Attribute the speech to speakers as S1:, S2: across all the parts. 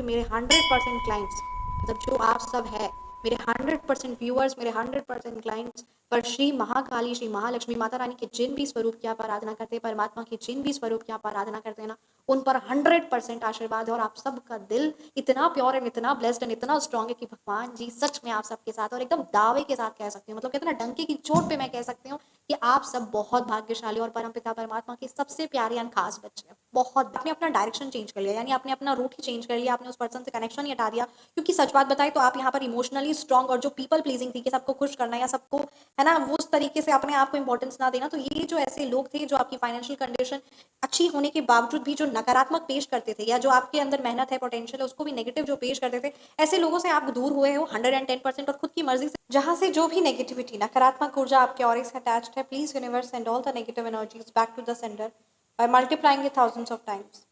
S1: मेरे 100% क्लाइंट्स, मतलब जो आप सब है, मेरे 100% व्यूअर्स, मेरे 100% क्लाइंट्स पर श्री महाकाली, श्री महालक्ष्मी माता रानी के जिन भी स्वरूप की आप आराधना करते हैं, परमात्मा के जिन भी स्वरूप की आप आराधना करते हैं ना, उन पर 100% आशीर्वाद है। और आप सबका दिल इतना प्योर एंड इतना ब्लेस्ड एंड इतना स्ट्रॉन्ग है कि भगवान जी सच में आप सबके साथ, और एकदम दावे के साथ कह सकती हूँ, मतलब कहते हैं ना डंके की चोट पे मैं कह सकती हूँ कि आप सब बहुत भाग्यशाली और परमपिता परमात्मा के सबसे प्यारे एंड खास बच्चे हैं। बहुत आपने अपना डायरेक्शन चेंज कर लिया, यानी आपने अपना रूट ही चेंज कर लिया, आपने उस पर्सन से कनेक्शन ही हटा दिया। क्योंकि सच बात बताए तो आप यहाँ पर इमोशनली स्ट्रॉन्ग और जो पीपल प्लीजिंग थी कि सबको खुश करना या सबको, है ना, वो उस तरीके से अपने आप को इंपॉर्टेंस ना देना, तो ये जो ऐसे लोग थे जो आपकी फाइनेंशियल कंडीशन अच्छी होने के बावजूद भी जो नकारात्मक पेश करते थे, या जो आपके अंदर मेहनत है, पोटेंशियल है, उसको भी नेगेटिव जो पेश करते थे, ऐसे लोगों से आप दूर हुए हो 110% और खुद की मर्जी से। जहां से जो भी नेगेटिविटी, नकारात्मक ऊर्जा आपके ऑरा से अटैच्ड है, please universe send all the negative energies back to the sender by multiplying it thousands of times.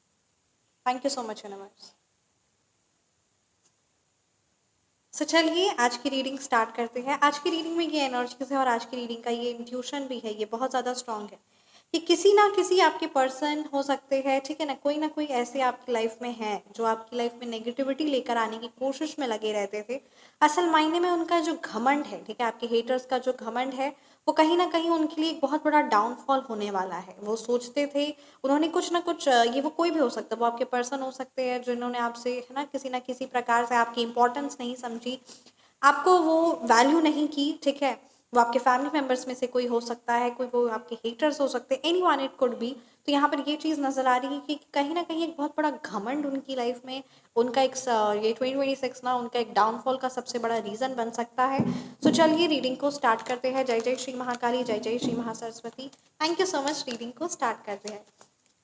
S1: Thank you so much universe. So चलिए आज की रीडिंग स्टार्ट करते हैं। आज की रीडिंग में ये एनर्जीज है और आज की रीडिंग का ये इंट्यूशन भी है, ये बहुत ज़्यादा स्ट्रांग है कि किसी ना किसी आपके पर्सन हो सकते हैं, ठीक है ना कोई ऐसे आपकी लाइफ में है जो आपकी लाइफ में नेगेटिविटी लेकर आने की कोशिश में लगे रहते थे। असल मायने में उनका जो घमंड है, ठीक है, आपके हेटर्स का जो घमंड है, वो कहीं ना कहीं उनके लिए एक बहुत बड़ा डाउनफॉल होने वाला है। वो सोचते थे, उन्होंने कुछ ना कुछ, ये वो कोई भी हो सकता है, वो आपके पर्सन हो सकते हैं जिन्होंने आपसे, है ना किसी प्रकार से आपकी इंपॉर्टेंस नहीं समझी, आपको वो वैल्यू नहीं की, ठीक है। वो आपके फैमिली मेंबर्स में से कोई हो सकता है, कोई वो आपके हेटर्स हो सकते हैं, any one it could be. तो यहाँ पर ये चीज़ नज़र आ रही है कि कहीं ना कहीं एक बहुत बड़ा घमंड उनकी लाइफ में, उनका एक ये 2026 ना उनका एक डाउनफॉल का सबसे बड़ा रीज़न बन सकता है। सो चलिए रीडिंग को स्टार्ट करते हैं। जय जय श्री महाकाली, जय जय Shri Mahasaraswati. Thank you so much. Reading को स्टार्ट करते हैं।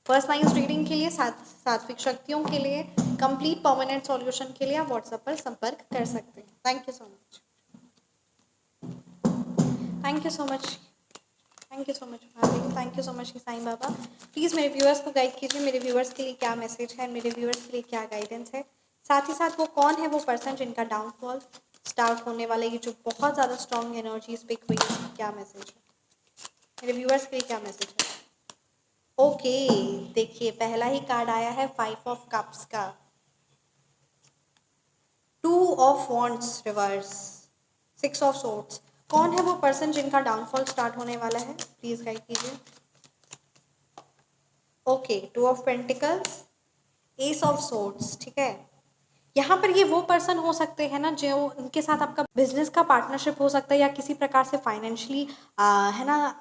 S1: पर्सनलाइज रीडिंग के लिए, सात्विक शक्तियों के लिए, कंप्लीट परमानेंट सॉल्यूशन के लिए आप व्हाट्सएप पर संपर्क कर सकते हैं। Thank you so much. Thank you so much. Thank you so much Mahadev. Thank you so much Sai Baba. Please मेरे व्यूअर्स को गाइड कीजिए, मेरे व्यूअर्स के लिए क्या मैसेज है, मेरे व्यूअर्स के लिए क्या गाइडेंस है। साथ ही साथ वो कौन है वो पर्सन जिनका डाउनफॉल स्टार्ट होने वाला, ये जो बहुत ज़्यादा स्ट्रॉन्ग एनर्जीज पिक हुई है, क्या मैसेज है मेरे व्यूअर्स के लिए, क्या मैसेज है। ओके, देखिए पहला ही कार्ड आया है 5 ऑफ कप्स का, 2 of wands reverse, 6 of swords. कौन है वो पर्सन जिनका डाउनफॉल स्टार्ट होने वाला है, प्लीज गाइड कीजिए। Okay, 2 of pentacles, S of swords, ठीक है। यहाँ पर ये वो पर्सन हो सकते हैं ना जो उनके साथ आपका बिजनेस का पार्टनरशिप हो सकता है, या किसी प्रकार से फाइनेंशियली, है ना,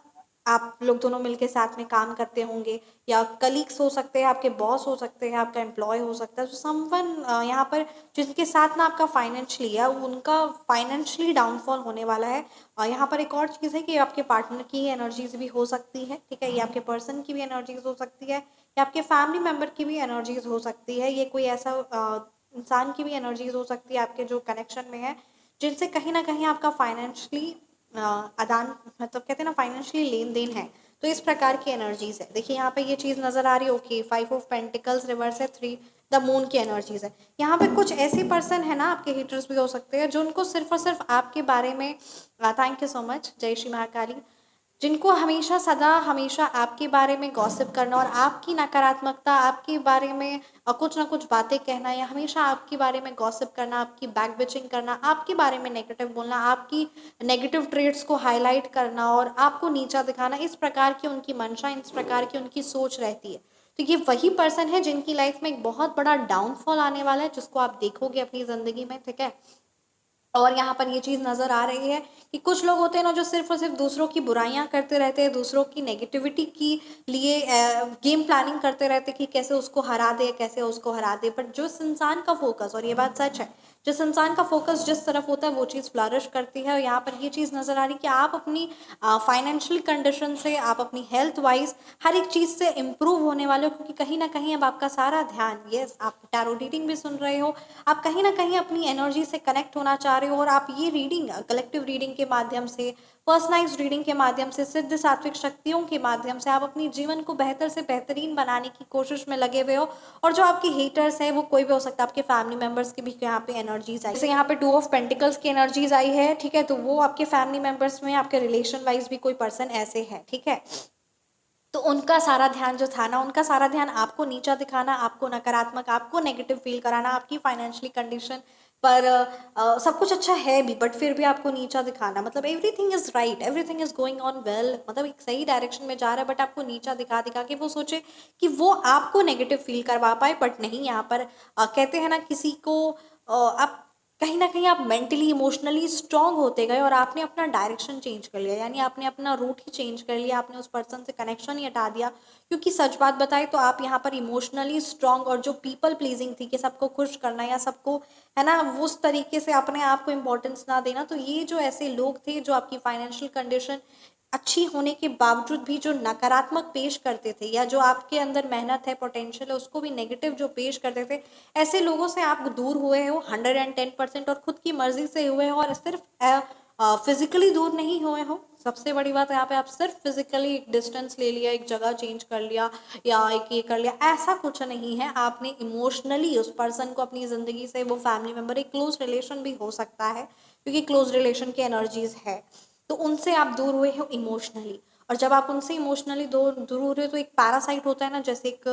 S1: आप लोग दोनों मिलके साथ में काम करते होंगे, या कलीग्स हो सकते हैं, आपके बॉस हो सकते हैं, आपका एम्प्लॉय हो सकता है। तो समवन यहाँ पर जिनके साथ ना आपका फाइनेंशियली या उनका फाइनेंशियली डाउनफॉल होने वाला है। और यहाँ पर एक और चीज़ है कि आपके पार्टनर की एनर्जीज भी हो सकती है, ठीक है, ये आपके पर्सन की भी एनर्जीज हो सकती है, या आपके फैमिली मेम्बर की भी एनर्जीज हो सकती है। ये कोई ऐसा इंसान की भी एनर्जीज हो सकती है आपके जो कनेक्शन में है, जिनसे कहीं ना कहीं आपका फाइनेंशियली आदान, मतलब कहते हैं ना फाइनेंशियली लेन देन है। तो इस प्रकार की एनर्जीज है। देखिए यहाँ पे ये चीज़ नज़र आ रही है। ओके, 5 ऑफ पेंटिकल्स रिवर्स है, 3 द मून की एनर्जीज है। यहाँ पे कुछ ऐसे पर्सन है ना, आपके हिटर्स भी हो सकते हैं, जो उनको सिर्फ और सिर्फ आपके बारे में, थैंक यू सो मच, जय श्री महाकाली, जिनको हमेशा सदा हमेशा आपके बारे में गॉसिप करना और आपकी नकारात्मकता, आपके बारे में कुछ ना कुछ बातें कहना, या हमेशा आपके बारे में गॉसिप करना, आपकी बैक बिचिंग करना, आपके बारे में नेगेटिव बोलना, आपकी नेगेटिव ट्रेड्स को हाईलाइट करना और आपको नीचा दिखाना, इस प्रकार की उनकी मंशा, इस प्रकार की उनकी सोच रहती है। तो ये वही पर्सन है जिनकी लाइफ में एक बहुत बड़ा डाउनफॉल आने वाला है, जिसको आप देखोगे अपनी ज़िंदगी में, ठीक है। और यहाँ पर ये चीज़ नज़र आ रही है कि कुछ लोग होते हैं ना जो सिर्फ और सिर्फ दूसरों की बुराइयां करते रहते हैं, दूसरों की नेगेटिविटी की लिए गेम प्लानिंग करते रहते हैं कि कैसे उसको हरा दे, कैसे उसको हरा दे। बट जो इस इंसान का फोकस, और ये बात सच है, जिस इंसान का फोकस जिस तरफ होता है वो चीज़ फ्लरिश करती है। और यहाँ पर ये चीज़ नज़र आ रही है कि आप अपनी फाइनेंशियल कंडीशन से, आप अपनी हेल्थ वाइज हर एक चीज़ से इम्प्रूव होने वाले हो, क्योंकि कहीं ना कहीं अब आपका सारा ध्यान, यस आप टैरो रीडिंग भी सुन रहे हो, आप कहीं ना कहीं अपनी एनर्जी से कनेक्ट होना चाह रहे हो, और आप ये रीडिंग कलेक्टिव रीडिंग के माध्यम से, पर्सनलाइज्ड रीडिंग के माध्यम से, सिद्ध सात्विक शक्तियों के माध्यम से आप अपनी जीवन को बेहतर से बेहतरीन बनाने की कोशिश में लगे हुए हो। और जो आपके हेटर्स हैं वो कोई भी हो सकता है, आपके फैमिली मेंबर्स की भी यहाँ पे एनर्जीज आई, जैसे यहाँ पे 2 ऑफ पेंटिकल्स की एनर्जीज आई है, ठीक है। तो वो आपके फैमिली मेंबर्स में, आपके रिलेशन वाइज भी कोई पर्सन ऐसे है, ठीक है। तो उनका सारा ध्यान जो था ना, उनका सारा ध्यान आपको नीचा दिखाना, आपको नकारात्मक, आपको नेगेटिव फील कराना, आपकी फाइनेंशियली कंडीशन पर सब कुछ अच्छा है भी, बट फिर भी आपको नीचा दिखाना, मतलब everything is right, everything is going on well, मतलब एक सही डायरेक्शन में जा रहा है, बट आपको नीचा दिखा दिखा के वो सोचे कि वो आपको नेगेटिव फील करवा पाए, बट नहीं। यहाँ पर कहते हैं ना, किसी को आप कहीं ना कहीं आप मेंटली इमोशनली स्ट्रांग होते गए और आपने अपना डायरेक्शन चेंज कर लिया, यानी आपने अपना रूट ही चेंज कर लिया, आपने उस पर्सन से कनेक्शन ही हटा दिया। क्योंकि सच बात बताए तो आप यहाँ पर इमोशनली स्ट्रांग, और जो पीपल प्लीजिंग थी कि सबको खुश करना या सबको, है ना, उस तरीके से अपने आप को इम्पोर्टेंस ना देना, तो ये जो ऐसे लोग थे जो आपकी फाइनेंशियल कंडीशन अच्छी होने के बावजूद भी जो नकारात्मक पेश करते थे, या जो आपके अंदर मेहनत है, पोटेंशियल है, उसको भी नेगेटिव जो पेश करते थे, ऐसे लोगों से आप दूर हुए हो 110%, और खुद की मर्जी से हुए हो, और सिर्फ फिजिकली दूर नहीं हुए हो। सबसे बड़ी बात यहाँ पे, आप सिर्फ फिजिकली एक डिस्टेंस ले लिया, एक जगह चेंज कर लिया, या एक ये कर लिया, ऐसा कुछ नहीं है। आपने इमोशनली उस पर्सन को अपनी ज़िंदगी से, वो फैमिली मेम्बर, एक क्लोज रिलेशन भी हो सकता है, क्योंकि क्लोज रिलेशन की एनर्जीज है, तो उनसे आप दूर हुए हो इमोशनली। और जब आप उनसे इमोशनली दूर दूर हो रहे हो, तो एक पैरासाइट होता है ना, जैसे एक,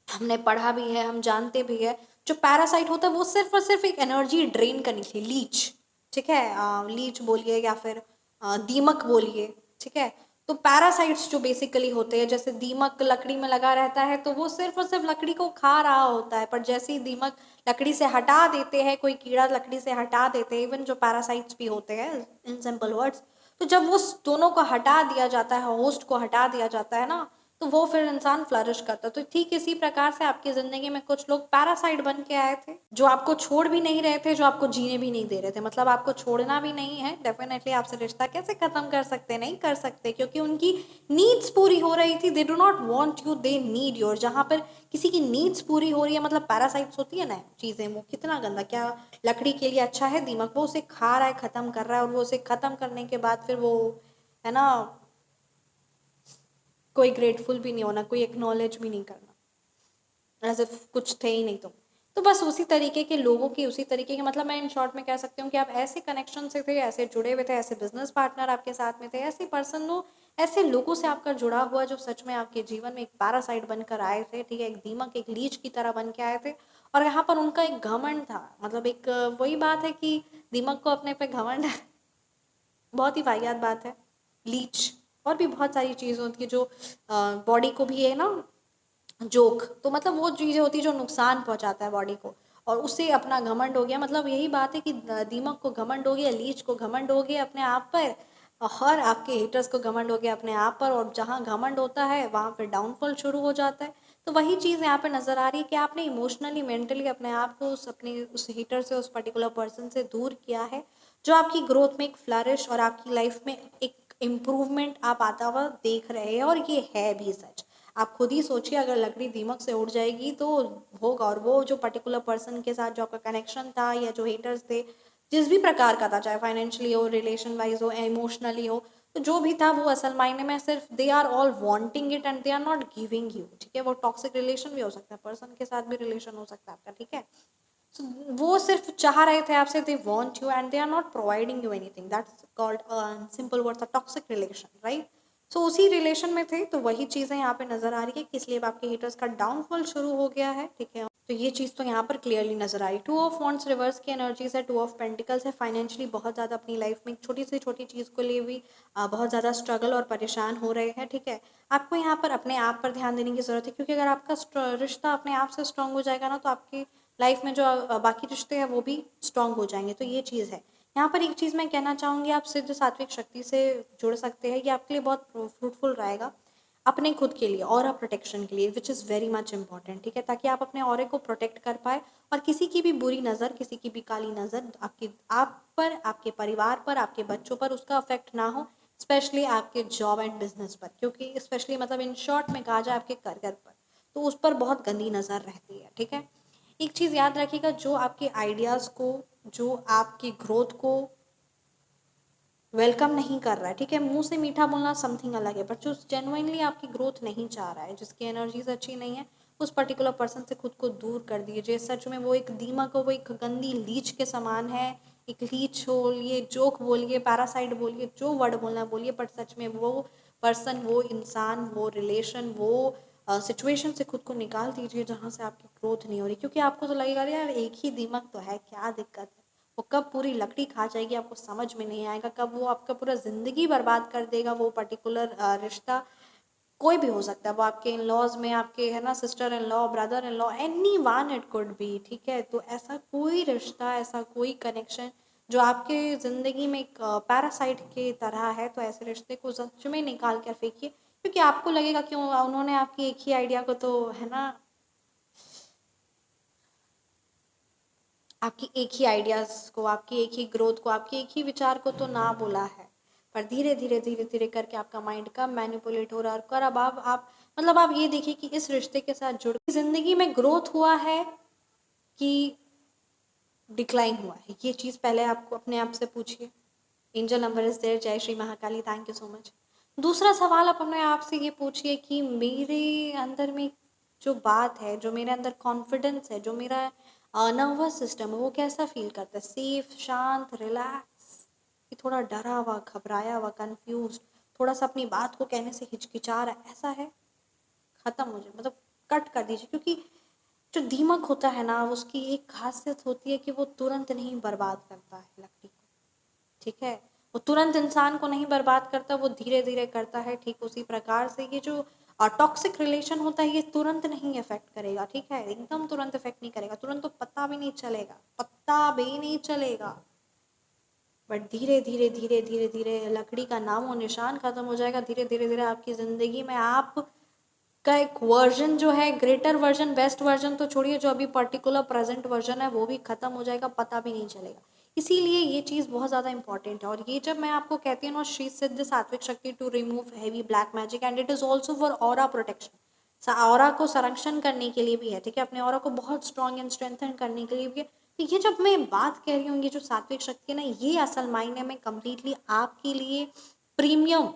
S1: हमने पढ़ा भी है, हम जानते भी है, जो पैरासाइट होता है वो सिर्फ और सिर्फ एक एनर्जी ड्रेन करने के लिए, लीच, ठीक है, लीच बोलिए या फिर दीमक बोलिए, ठीक है। तो पैरासाइट्स जो बेसिकली होते हैं, जैसे दीमक लकड़ी में लगा रहता है, तो वो सिर्फ और सिर्फ लकड़ी को खा रहा होता है, पर जैसे ही दीमक लकड़ी से हटा देते हैं, कोई कीड़ा लकड़ी से हटा देते हैं, इवन जो पैरासाइट्स भी होते हैं, इन सिंपल वर्ड्स, तो जब वो दोनों को हटा दिया जाता है, होस्ट को हटा दिया जाता है ना, तो वो फिर इंसान फ्लरिश करता है। तो ठीक इसी प्रकार से आपकी ज़िंदगी में कुछ लोग पैरासाइट बन के आए थे, जो आपको छोड़ भी नहीं रहे थे, जो आपको जीने भी नहीं दे रहे थे, मतलब आपको छोड़ना भी नहीं है, डेफिनेटली आपसे रिश्ता कैसे ख़त्म कर सकते, नहीं कर सकते, क्योंकि उनकी नीड्स पूरी हो रही थी। They do not want you, they need your. जहाँ पर किसी की नीड्स पूरी हो रही है, मतलब पैरासाइट्स होती है ना चीज़ें, वो कितना गंदा, क्या लकड़ी के लिए अच्छा है दीमक, वो उसे खा रहा है, ख़त्म कर रहा है, और वो उसे ख़त्म करने के बाद फिर वो, है ना, कोई ग्रेटफुल भी नहीं होना, कोई एक्नॉलेज भी नहीं करना, एज इफ कुछ थे ही नहीं तुम। तो बस उसी तरीके के लोगों की, उसी तरीके के, मतलब मैं इन शॉर्ट में कह सकती हूँ कि आप ऐसे कनेक्शन से थे, ऐसे जुड़े हुए थे, ऐसे बिजनेस पार्टनर आपके साथ में थे, ऐसे पर्सन हो, ऐसे लोगों से आपका जुड़ा हुआ, जो सच में आपके जीवन में एक पैरासाइट बनकर आए थे, ठीक है, एक दीमक, एक लीच की तरह बन के आए थे। और यहाँ पर उनका एक घमंड था, मतलब एक वही बात है कि दीमक को अपने पे घमंड है, बहुत ही वाहियात बात है। लीच और भी बहुत सारी चीज़ होती है जो बॉडी को भी है ना, जोक, तो मतलब वो चीज़ें होती है जो नुकसान पहुंचाता है बॉडी को, और उससे अपना घमंड हो गया। मतलब यही बात है कि दीमक को घमंड हो गया, लीच को घमंड हो गया अपने आप पर, और आपके हेटर्स को घमंड हो गया अपने आप पर, और जहाँ घमंड होता है वहाँ पर डाउनफॉल शुरू हो जाता है। तो वही चीज़ यहाँ पे नज़र आ रही है कि आपने इमोशनली, मेंटली अपने आप को उस हेटर से, उस पर्टिकुलर पर्सन से दूर किया है, जो आपकी ग्रोथ में एक फ्लरिश और आपकी लाइफ में एक इम्प्रूवमेंट आप आता हुआ देख रहे हैं, और ये है भी सच। आप खुद ही सोचिए, अगर लकड़ी दीमक से उड़ जाएगी तो होगा, और वो जो पर्टिकुलर पर्सन के साथ जो आपका कनेक्शन था, या जो हेटर्स थे, जिस भी प्रकार का था, चाहे फाइनेंशियली हो, रिलेशन वाइज हो, इमोशनली हो, तो जो भी था, वो असल मायने में सिर्फ they are all wanting it and they are not giving you, ठीक है। वो टॉक्सिक रिलेशन भी हो सकता है, पर्सन के साथ भी रिलेशन हो सकता है आपका, ठीक है। So, वो सिर्फ चाह रहे थे आपसे, they want you and they are not providing you anything, that's called simple words a toxic relation, right. So उसी रिलेशन में थे, तो वही चीज़ें यहाँ पे नजर आ रही है कि इसलिए आपके हेटर्स का डाउनफॉल शुरू हो गया है, ठीक है। तो ये चीज़ तो यहाँ पर क्लियरली नजर आई। टू ऑफ वॉन्ट्स रिवर्स की एनर्जीज है, टू ऑफ पेंटिकल्स है, फाइनेंशियली बहुत ज़्यादा अपनी लाइफ में एक छोटी से छोटी चीज़ को लिए भी बहुत ज़्यादा स्ट्रगल और परेशान हो रहे हैं, ठीक है। आपको यहाँ पर अपने आप पर ध्यान देने की ज़रूरत है, क्योंकि अगर आपका रिश्ता अपने आप से स्ट्रांग हो जाएगा ना, तो आपकी लाइफ में जो बाकी रिश्ते हैं वो भी स्ट्रांग हो जाएंगे। तो ये चीज़ है। यहाँ पर एक चीज़ मैं कहना चाहूँगी, आप सिद्ध सात्विक शक्ति से जुड़ सकते हैं, ये आपके लिए बहुत फ्रूटफुल रहेगा, अपने खुद के लिए, और प्रोटेक्शन के लिए, which is very much important, ठीक है, ताकि आप अपने ऑरे को प्रोटेक्ट कर पाए, और किसी की भी बुरी नज़र, किसी की भी काली नज़र आप पर, आपके परिवार पर, आपके बच्चों पर उसका अफेक्ट ना हो, स्पेशली आपके जॉब एंड बिजनेस पर, क्योंकि स्पेशली, मतलब इन शॉर्ट में कहा जाए, आपके करियर पर, तो उस पर बहुत गंदी नज़र रहती है, ठीक है। एक चीज़ याद रखिएगा, जो आपके आइडियाज़ को, जो आपकी ग्रोथ को वेलकम नहीं कर रहा है, ठीक है, मुंह से मीठा बोलना समथिंग अलग है, बट जो जेनुइनली आपकी ग्रोथ नहीं चाह रहा है, जिसकी एनर्जीज अच्छी नहीं है, उस पर्टिकुलर पर्सन से खुद को दूर कर दीजिए। सच में वो एक दीमक हो, वो एक गंदी लीच के समान है। एक लीच बोलिए, जोक बोलिए, पैरासाइट बोलिए, जो वर्ड बोलना बोलिए, बट सच में वो पर्सन, वो इंसान, वो रिलेशन, वो सिचुएशन से खुद को निकाल दीजिए जहाँ से आपकी ग्रोथ नहीं हो रही, क्योंकि आपको तो लगेगा यार एक ही दीमक तो है, क्या दिक्कत है। वो कब पूरी लकड़ी खा जाएगी आपको समझ में नहीं आएगा, कब वो आपका पूरा ज़िंदगी बर्बाद कर देगा वो पर्टिकुलर रिश्ता। कोई भी हो सकता है वो, आपके इन लॉज में आपके है ना sister in law, brother in law, any one it could be, ठीक है। तो ऐसा कोई रिश्ता, ऐसा कोई कनेक्शन जो आपके ज़िंदगी में एक पैरासाइट की तरह है, तो ऐसे रिश्ते को सच में निकाल कर फेंकिए, क्योंकि आपको लगेगा क्यों उन्होंने आपकी एक ही आइडिया को तो है ना, आपकी एक ही आइडियाज़ को, आपकी एक ही ग्रोथ को, आपकी एक ही विचार को तो ना बोला है, पर धीरे धीरे धीरे धीरे करके आपका माइंड कब मैनिपुलेट हो रहा है। और अब आप मतलब आप ये देखिए कि इस रिश्ते के साथ जुड़ जिंदगी में ग्रोथ हुआ है कि डिक्लाइन हुआ है, ये चीज़ पहले आपको अपने आप से पूछिए। एंजल नंबर इज देयर, जय Shri Mahakali, thank you so much. दूसरा सवाल आप अपने आप से ये पूछिए कि मेरे अंदर में जो बात है, जो मेरे अंदर कॉन्फिडेंस है, जो मेरा नर्वस सिस्टम है, वो कैसा फील करता है, सेफ, शांत, रिलैक्स, कि थोड़ा डरा हुआ, घबराया हुआ, कंफ्यूज, थोड़ा सा अपनी बात को कहने से हिचकिचा रहा है, ऐसा है। खत्म हो जाए, मतलब कट कर दीजिए, क्योंकि जो दीमक होता है ना, उसकी एक खासियत होती है कि वो तुरंत नहीं बर्बाद करता है लकड़ी को, ठीक है। वो तुरंत इंसान को नहीं बर्बाद करता, वो धीरे धीरे करता है। ठीक उसी प्रकार से ये जो टॉक्सिक रिलेशन होता है, ये तुरंत नहीं इफेक्ट करेगा, ठीक है, एकदम तुरंत इफेक्ट नहीं करेगा, तुरंत तो पता भी नहीं चलेगा, पता भी नहीं चलेगा, बट धीरे धीरे धीरे धीरे धीरे लकड़ी का नाम और निशान खत्म हो जाएगा। धीरे धीरे धीरे आपकी ज़िंदगी में आप का एक वर्जन जो है, ग्रेटर वर्जन, बेस्ट वर्जन तो छोड़िए, जो अभी पर्टिकुलर प्रेजेंट वर्जन है वो भी खत्म हो जाएगा, पता भी नहीं चलेगा। इसीलिए ये चीज़ बहुत ज़्यादा इंपॉर्टेंट है। और ये जब मैं आपको कहती हूँ ना, Shri Siddh Satvik Shakti to remove heavy black magic and it is also for aura protection, aura को संरक्षण करने के लिए भी है, ठीक है, अपने ऑरा को बहुत स्ट्रॉन्ग एंड स्ट्रेंथन करने के लिए भी है। तो ये जब मैं बात कह रही हूँ, ये जो सात्विक शक्ति है ना, ये असल मायने में कम्प्लीटली आपके लिए प्रीमियम,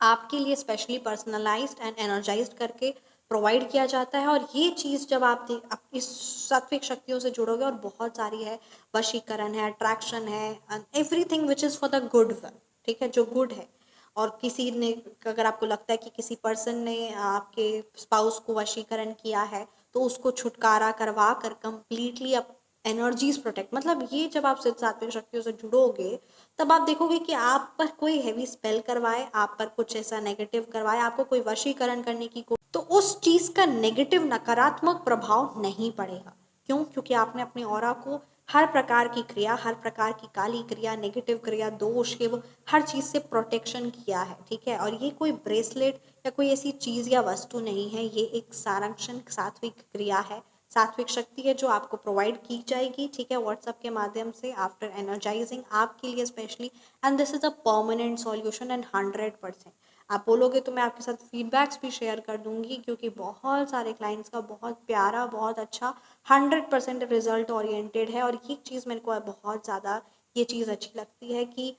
S1: आपके लिए स्पेशली पर्सनलाइज्ड एंड एनर्जाइज्ड करके प्रोवाइड किया जाता है। और ये चीज़ जब आप इस सात्विक शक्तियों से जुड़ोगे, और बहुत सारी है, वशीकरण है, अट्रैक्शन है, everything which is for the good, ठीक है, जो गुड है। और किसी ने, अगर आपको लगता है कि किसी पर्सन ने आपके स्पाउस को वशीकरण किया है, तो उसको छुटकारा करवा कर कंप्लीटली अब एनर्जीज प्रोटेक्ट, मतलब ये जब आप सात्विक शक्तियों से जुड़ोगे, तब आप देखोगे कि आप पर कोई हैवी स्पेल करवाए, आप पर कुछ ऐसा नेगेटिव करवाए, आपको कोई वशीकरण करने की तो उस चीज़ का नेगेटिव, नकारात्मक प्रभाव नहीं पड़ेगा। क्यों? क्योंकि आपने अपने ऑरा को हर प्रकार की क्रिया, हर प्रकार की काली क्रिया, नेगेटिव क्रिया, दोष के वो हर चीज़ से प्रोटेक्शन किया है, ठीक है। और ये कोई ब्रेसलेट या कोई ऐसी चीज़ या वस्तु नहीं है, ये एक संरक्षण सात्विक क्रिया है, सात्विक शक्ति है, जो आपको प्रोवाइड की जाएगी, ठीक है, व्हाट्सएप के माध्यम से, आफ्टर एनर्जाइजिंग आपके लिए specially. And this is a permanent solution and 100%। आप बोलोगे तो मैं आपके साथ फीडबैक्स भी शेयर कर दूंगी, क्योंकि बहुत सारे क्लाइंट्स का बहुत प्यारा, बहुत अच्छा 100% रिजल्ट ओरिएंटेड है। और ये चीज़ मेरे को बहुत ज़्यादा ये चीज़ अच्छी लगती है कि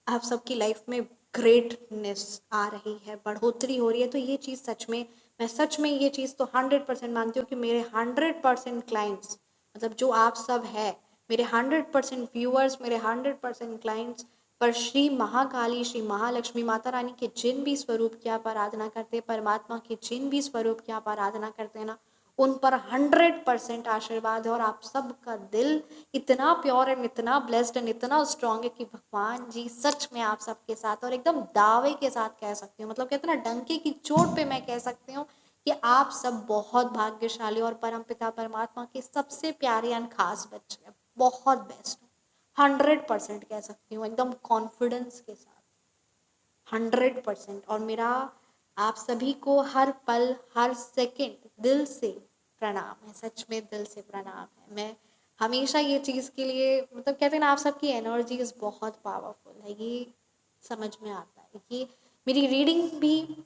S1: आप सबकी लाइफ में ग्रेटनेस आ रही है, बढ़ोतरी हो रही है। तो ये चीज़ सच में, मैं सच में ये चीज़ तो 100% मानती हूँ कि मेरे 100% क्लाइंट्स, मतलब जो आप सब है, मेरे 100% व्यूअर्स, मेरे 100% क्लाइंट्स पर श्री महाकाली, श्री महालक्ष्मी माता रानी के जिन भी स्वरूप की आप आराधना करते हैं, परमात्मा के जिन भी स्वरूप की आप आराधना करते हैं ना, उन पर 100% आशीर्वाद है। और आप सबका दिल इतना प्योर एंड इतना ब्लेस्ड एंड इतना स्ट्रांग है कि भगवान जी सच में आप सबके साथ, और एकदम दावे के साथ कह सकती हूँ, मतलब कहते हैं ना, डंके की चोट पे मैं कह सकती हूँ कि आप सब बहुत भाग्यशाली और परमपिता परमात्मा के सबसे प्यारे एंड खास बच्चे हैं, बहुत बेस्ट। 100% कह सकती हूँ, एकदम कॉन्फिडेंस के साथ, 100%। और मेरा आप सभी को हर पल, हर सेकंड दिल से प्रणाम है, सच में दिल से प्रणाम है। मैं हमेशा ये चीज़ के लिए, मतलब कहते हैं ना, आप सबकी एनर्जीज बहुत पावरफुल है, ये समझ में आता है। ये मेरी रीडिंग भी,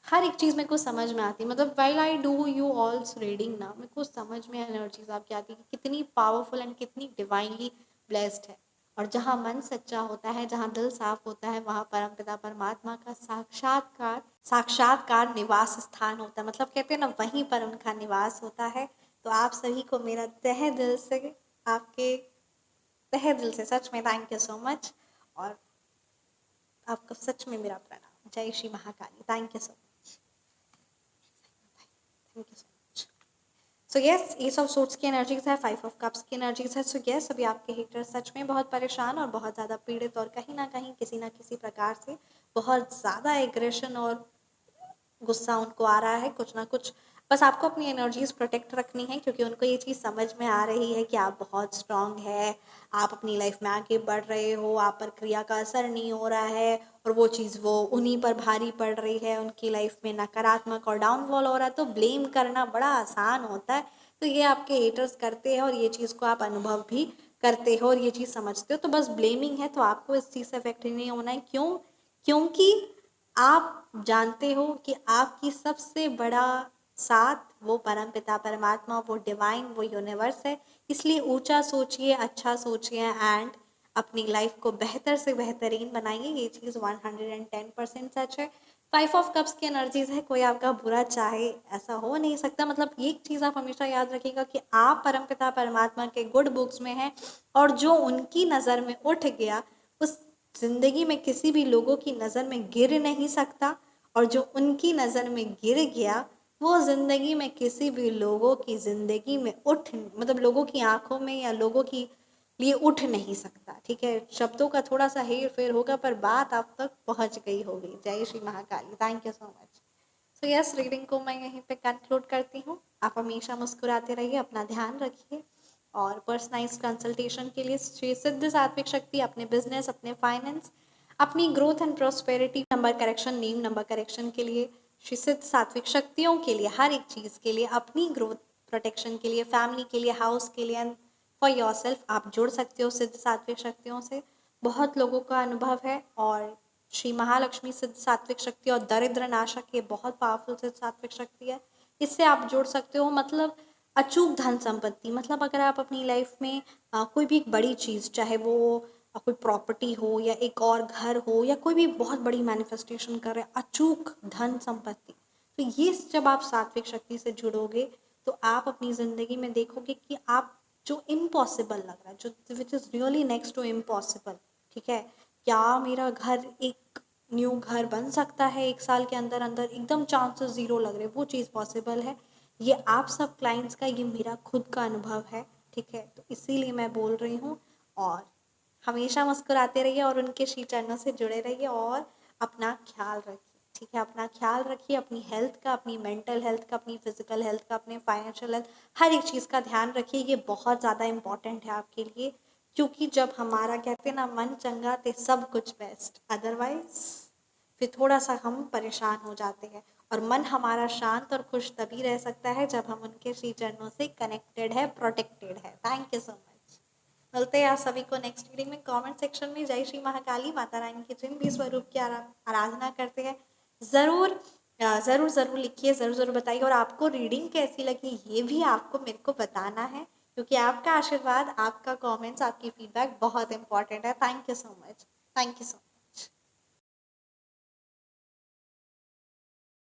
S1: हर एक चीज़ मेरे को समझ में आती है, मतलब while I do you all's reading ना, मेरे को समझ में एनर्जीज आपकी आती है कि कितनी पावरफुल एंड कितनी डिवाइनली ब्लेस्ड है। और जहाँ मन सच्चा होता है, जहाँ दिल साफ होता है, वहाँ परमपिता परमात्मा का साक्षात्कार साक्षात्कार निवास स्थान होता है, मतलब कहते हैं ना, वहीं पर उनका निवास होता है। तो आप सभी को मेरा तहे दिल से, आपके तहे दिल से सच में थैंक यू सो मच। और आपको सच में मेरा प्रणाम। जय Shri Mahakali. Thank you so much, thank you so much. So yes, S of sorts की एनर्जीज है, 5 ऑफ कप्स की एनर्जीज है। सो यस, अभी आपके हेटर सच में बहुत परेशान और बहुत ज़्यादा पीड़ित और कहीं ना कहीं किसी ना किसी प्रकार से बहुत ज़्यादा एग्रेशन और गुस्सा उनको आ रहा है, कुछ ना कुछ। बस आपको अपनी एनर्जीज प्रोटेक्ट रखनी है, क्योंकि उनको ये चीज़ समझ में आ रही है कि आप बहुत स्ट्रांग है, आप अपनी लाइफ में आगे बढ़ रहे हो, आप पर क्रिया का असर नहीं हो रहा है, और वो चीज़ वो उन्हीं पर भारी पड़ रही है, उनकी लाइफ में नकारात्मक और डाउनफॉल हो रहा है। तो ब्लेम करना बड़ा आसान होता है, तो ये आपके हेटर्स करते हैं और ये चीज़ को आप अनुभव भी करते हो और ये चीज़ समझते हो। तो बस ब्लेमिंग है, तो आपको इस चीज़ से अफेक्ट नहीं होना है। क्यों? क्योंकि आप जानते हो कि आपकी सबसे बड़ा साथ वो परम पिता परमात्मा, वो डिवाइन, वो यूनिवर्स है। इसलिए ऊंचा सोचिए, अच्छा सोचिए एंड अपनी लाइफ को बेहतर से बेहतरीन बनाइए। ये चीज़ 110% सच है। 5 ऑफ कप्स की एनर्जीज है, कोई आपका बुरा चाहे ऐसा हो नहीं सकता। मतलब एक चीज़ आप हमेशा याद रखिएगा कि आप परमपिता परमात्मा के गुड बुक्स में हैं, और जो उनकी नज़र में उठ गया उस जिंदगी में किसी भी लोगों की नज़र में गिर नहीं सकता, और जो उनकी नज़र में गिर गया वो जिंदगी में किसी भी लोगों की जिंदगी में उठ, मतलब लोगों की आंखों में या लोगों की लिए उठ नहीं सकता। ठीक है, शब्दों का थोड़ा सा हेर फेर होगा पर बात आप तक पहुंच गई होगी। जय Shri Mahakali. Thank you so much. So yes, reading को मैं यहीं पे कंक्लूड करती हूँ। आप हमेशा मुस्कुराते रहिए, अपना ध्यान रखिए, और पर्सनलाइज्ड कंसल्टेशन के लिए श्री सिद्ध सात्विक शक्ति अपने बिजनेस, अपने फाइनेंस, अपनी growth and prosperity, number correction, name number correction के लिए, श्री सिद्ध सात्विक शक्तियों के लिए, हर एक चीज़ के लिए, अपनी ग्रोथ प्रोटेक्शन के लिए, फैमिली के लिए, हाउस के लिए एंड फॉर योर सेल्फ आप जुड़ सकते हो सिद्ध सात्विक शक्तियों से। बहुत लोगों का अनुभव है, और श्री महालक्ष्मी सिद्ध सात्विक शक्ति और दरिद्र नाशक ये बहुत पावरफुल सिद्ध सात्विक शक्ति है, इससे आप जुड़ सकते हो। मतलब अचूक धन संपत्ति, मतलब अगर आप अपनी लाइफ में कोई भी एक बड़ी चीज़, चाहे वो कोई प्रॉपर्टी हो या एक और घर हो या कोई भी बहुत बड़ी मैनिफेस्टेशन कर रहे हैं, अचूक धन संपत्ति, तो ये जब आप सात्विक शक्ति से जुड़ोगे तो आप अपनी ज़िंदगी में देखोगे कि आप जो इम्पॉसिबल लग रहा है, जो which is really next to impossible, ठीक है, क्या मेरा घर, एक न्यू घर बन सकता है 1 साल के अंदर अंदर, एकदम चांसेस ज़ीरो लग रहे, वो चीज़ पॉसिबल है। ये आप सब क्लाइंट्स का, ये मेरा खुद का अनुभव है। ठीक है, तो इसीलिए मैं बोल रही हूँ। और हमेशा मुस्कुराते रहिए और उनके श्री चरणों से जुड़े रहिए और अपना ख्याल रखिए। ठीक है, अपना ख्याल रखिए, अपनी हेल्थ का, अपनी मेंटल हेल्थ का, अपनी फिजिकल हेल्थ का, अपने फाइनेंशियल हेल्थ, हर एक चीज़ का ध्यान रखिए। ये बहुत ज़्यादा इम्पॉर्टेंट है आपके लिए, क्योंकि जब हमारा, कहते हैं ना, मन चंगा ते सब कुछ बेस्ट, अदरवाइज फिर थोड़ा सा हम परेशान हो जाते हैं। और मन हमारा शांत और खुश तभी रह सकता है जब हम उनके श्री चरणों से कनेक्टेड है, प्रोटेक्टेड है। Thank you so much. मिलते हैं आप सभी को नेक्स्ट रीडिंग में। कमेंट सेक्शन में जय श्री महाकाली माता रानी के जिन भी स्वरूप की आराधना करते हैं, ज़रूर ज़रूर ज़रूर लिखिए, ज़रूर ज़रूर बताइए। और आपको रीडिंग कैसी लगी ये भी आपको मेरे को बताना है, क्योंकि आपका आशीर्वाद, आपका कमेंट्स, आपकी फीडबैक बहुत इंपॉर्टेंट है। Thank you so much. Thank you so much.